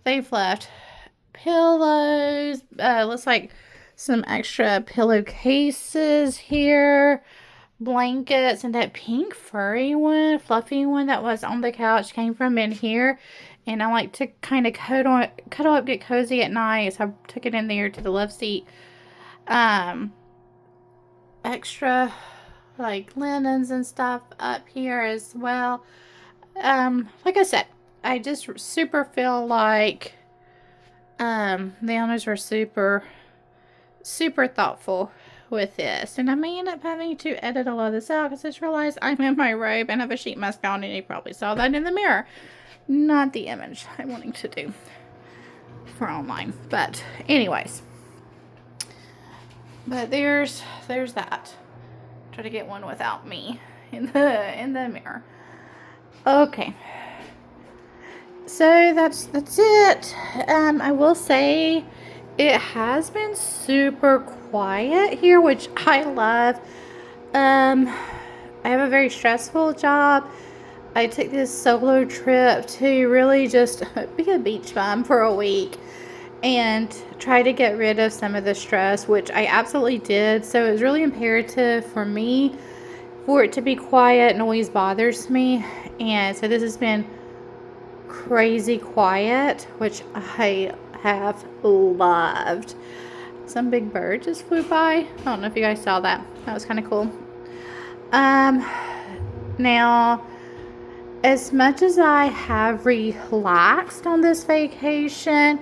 they've left pillows. Looks like some extra pillowcases here, blankets, and that pink furry one, fluffy one that was on the couch came from in here. And I like to kind of cuddle up, get cozy at night, so I took it in there to the love seat. Extra like linens and stuff up here as well. Like I said, I just super feel like the owners were super thoughtful with this. And I may end up having to edit a lot of this out because I just realized I'm in my robe and have a sheet mask on, and you probably saw that in the mirror. Not the image I'm wanting to do for online. But anyways. But there's that. Try to get one without me in the mirror. Okay. So that's it. I will say it has been super quiet here, which I love. I have a very stressful job. I took this solo trip to really just be a beach bum for a week and try to get rid of some of the stress, which I absolutely did. So it was really imperative for me for it to be quiet. Noise bothers me. And so this has been crazy quiet, which I have loved. Some big bird just flew by. I don't know if you guys saw that. That was kind of cool. Now, as much as I have relaxed on this vacation,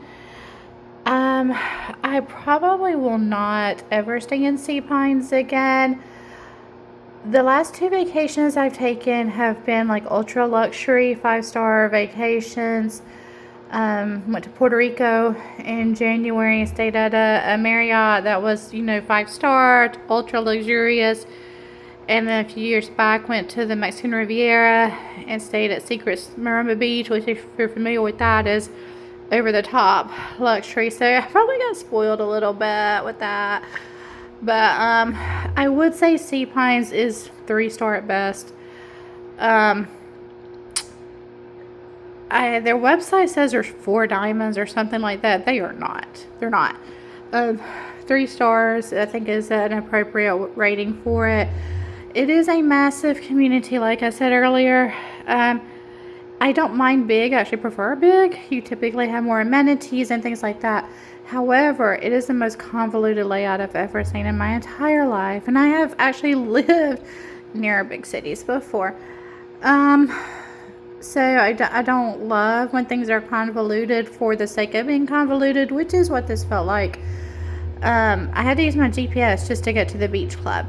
I probably will not ever stay in Sea Pines again. The last 2 vacations I've taken have been like ultra luxury 5-star vacations. Went to Puerto Rico in January, stayed at a Marriott that was, 5-star, ultra luxurious. And then a few years back, went to the Mexican Riviera and stayed at Secrets Marima Beach, which, if you're familiar with that, is over the top luxury. So I probably got spoiled a little bit with that. But I would say Sea Pines is 3-star at best. Their website says there's 4 diamonds or something like that. They are not. They're not. 3 stars, I think, is an appropriate rating for it. It is a massive community, like I said earlier. I don't mind big. I actually prefer big. You typically have more amenities and things like that. However, it is the most convoluted layout I've ever seen in my entire life. And I have actually lived near big cities before. So I don't love when things are convoluted for the sake of being convoluted, which is what this felt like. I had to use my GPS just to get to the beach club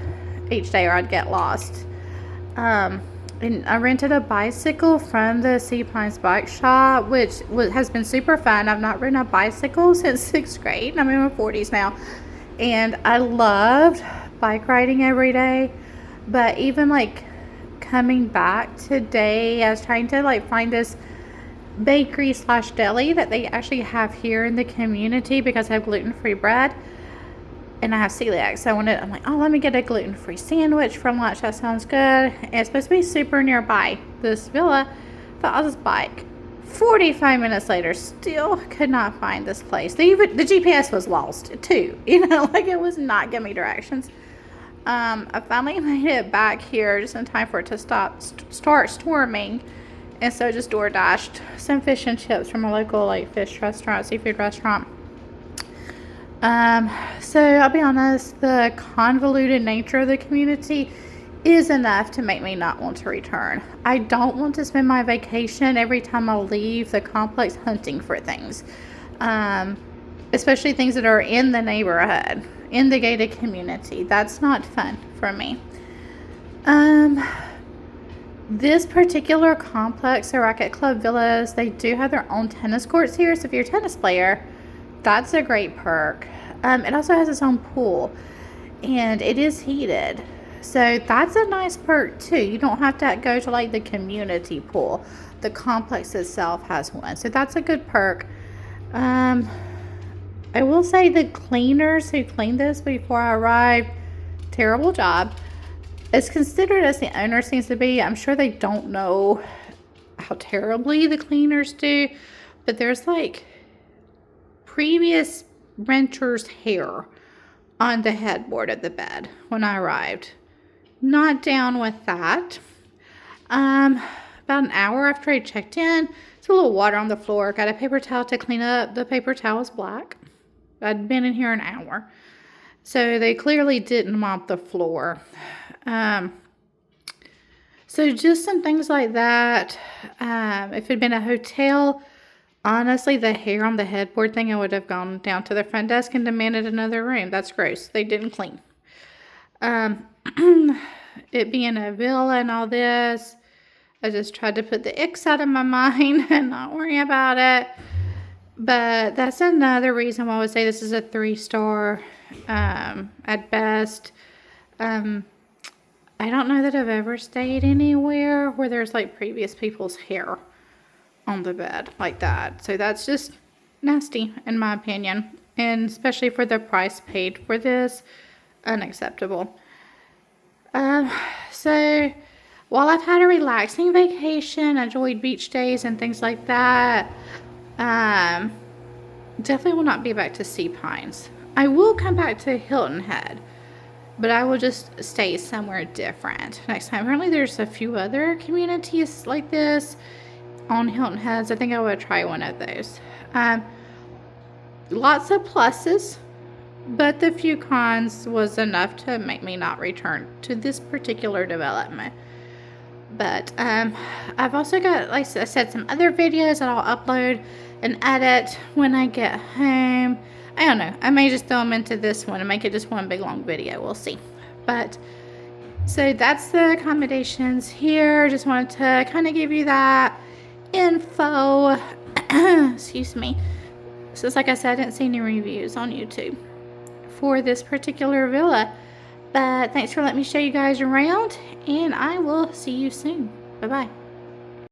each day, or I'd get lost. And I rented a bicycle from the Sea Pines bike shop, which has been super fun. I've not ridden a bicycle since 6th grade. I'm in my 40s now. And I loved bike riding every day. But even like coming back today, I was trying to like find this bakery / deli that they actually have here in the community because I have gluten-free bread. And I have celiac, so I'm like, oh, let me get a gluten-free sandwich for lunch. That sounds good. And it's supposed to be super nearby this villa. But I'll just bike. 45 minutes later, still could not find this place. The GPS was lost too. Like it was not giving me directions. I finally made it back here just in time for it to start storming. And so I just door dashed some fish and chips from a local seafood restaurant. So I'll be honest, the convoluted nature of the community is enough to make me not want to return. I don't want to spend my vacation every time I leave the complex hunting for things. Especially things that are in the neighborhood, in the gated community. That's not fun for me. This particular complex, the Raquet Club Villas, they do have their own tennis courts here. So if you're a tennis player, that's a great perk. It also has its own pool, and it is heated. So that's a nice perk too. You don't have to go to like the community pool. The complex itself has one. So that's a good perk. I will say the cleaners who cleaned this before I arrived, terrible job. As considerate as the owner seems to be, I'm sure they don't know how terribly the cleaners do. But there's like previous renter's hair on the headboard of the bed when I arrived. Not down with that. About an hour after I checked in, there's a little water on the floor. Got a paper towel to clean up. The paper towel was black. I'd been in here an hour. So they clearly didn't mop the floor. So just some things like that. If it had been a hotel, honestly, the hair on the headboard thing, I would have gone down to the front desk and demanded another room. That's gross. They didn't clean. It being a villa and all this, I just tried to put the icks out of my mind and not worry about it. But that's another reason why I would say this is a 3-star at best. I don't know that I've ever stayed anywhere where there's like previous people's hair on the bed like that. So that's just nasty in my opinion. And especially for the price paid for this, unacceptable. So while I've had a relaxing vacation, enjoyed beach days and things like that, definitely will not be back to Sea Pines. I will come back to Hilton Head, but I will just stay somewhere different next time. Apparently there's a few other communities like this on Hilton Heads. I think I would try one of those. Lots of pluses, but the few cons was enough to make me not return to this particular development. But I've also got, like I said, some other videos that I'll upload and edit when I get home. I don't know. I may just throw them into this one and make it just one big long video. We'll see. But so that's the accommodations here. Just wanted to kind of give you that info. Excuse me. So it's like I said, I didn't see any reviews on YouTube for this particular villa. But thanks for letting me show you guys around, and I will see you soon. Bye-bye.